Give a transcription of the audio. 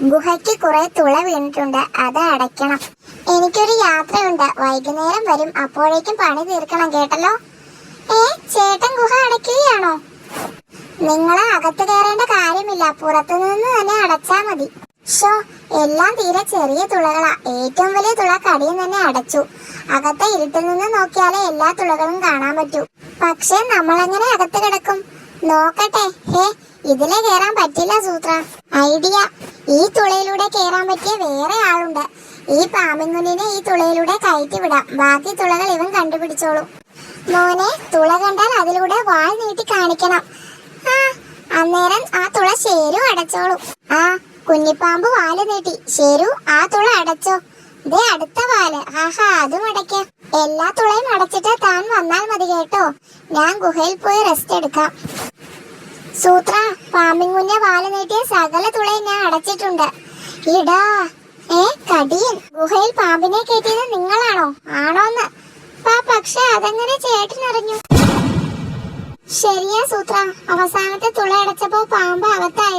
ഗുഹയ്ക്ക് കുറെ തുള വീണിട്ടുണ്ട്, അത് അടയ്ക്കണം. എനിക്കൊരു യാത്രയുണ്ട്, വൈകുന്നേരം വരും. അപ്പോഴേക്കും പണി തീർക്കണം കേട്ടല്ലോ. ചേട്ടൻ ഗുഹ അടയ്ക്കുകയാണോ? നിങ്ങളെ അകത്ത് കയറേണ്ട കാര്യമില്ല, പുറത്തുനിന്ന് തന്നെ അടച്ചാ മതി. ഷോ, എല്ലാം തീരെ ചെറിയ തുളകളാ. ഏറ്റവും വലിയ തുള കടിയും തന്നെ അടച്ചു. അകത്തെ ഇരുട്ടിൽ നിന്ന് നോക്കിയാലേ എല്ലാ തുളകളും കാണാൻ പറ്റൂ. പക്ഷെ നമ്മളെങ്ങനെ അകത്ത് കിടക്കും? നോക്കട്ടെ. ഇതിലെ കേറാൻ പറ്റില്ല സൂത്ര. ഐഡിയ. ഈ തുളയിലൂടെ കേറാൻ പറ്റിയ വേറെ ആളുണ്ട്. ഈ പാമ്പിൻകുഞ്ഞിനെ ഈ തുളയിലൂടെ കയറ്റി വിടാം. ബാക്കി തുളകൾ ഇവൻ കണ്ടുപിടിച്ചോളും. മോനെ, തുള കണ്ടാൽ അതിലൂടെ വാൽ നീട്ടി കാണിക്കണം. അന്നേരം ആ തുള ശേരു അടച്ചോളും. കുഞ്ഞിപ്പാമ്പ് വാല് നീട്ടി. ശേരു, ആ തുള അടച്ചോ. ദേ അടുത്ത വാല്. അതും അടയ്ക്കാം. എല്ലാ തുളയും അടച്ചിട്ട് താൻ വന്നാൽ മതി കേട്ടോ. ഞാൻ ഗുഹയിൽ പോയി റെസ്റ്റ് എടുക്കാം. സൂത്ര, പാമ്പിൻകുഞ്ഞെ വാല് നീട്ടിയ സകല തുളയും ഞാൻ അടച്ചിട്ടുണ്ട്. ഇടാ. കടിയൻ, ഗുഹയിൽ പാമ്പിനെ കയറ്റിയത് നിങ്ങളാണോ? ആണോന്ന്? പക്ഷെ അതെങ്ങനെ ചേട്ടനറിഞ്ഞു? ശരിയാ സൂത്ര, അവസാനത്തെ തുള അടച്ചപ്പോ പാമ്പ് അകത്തായിരുന്നു.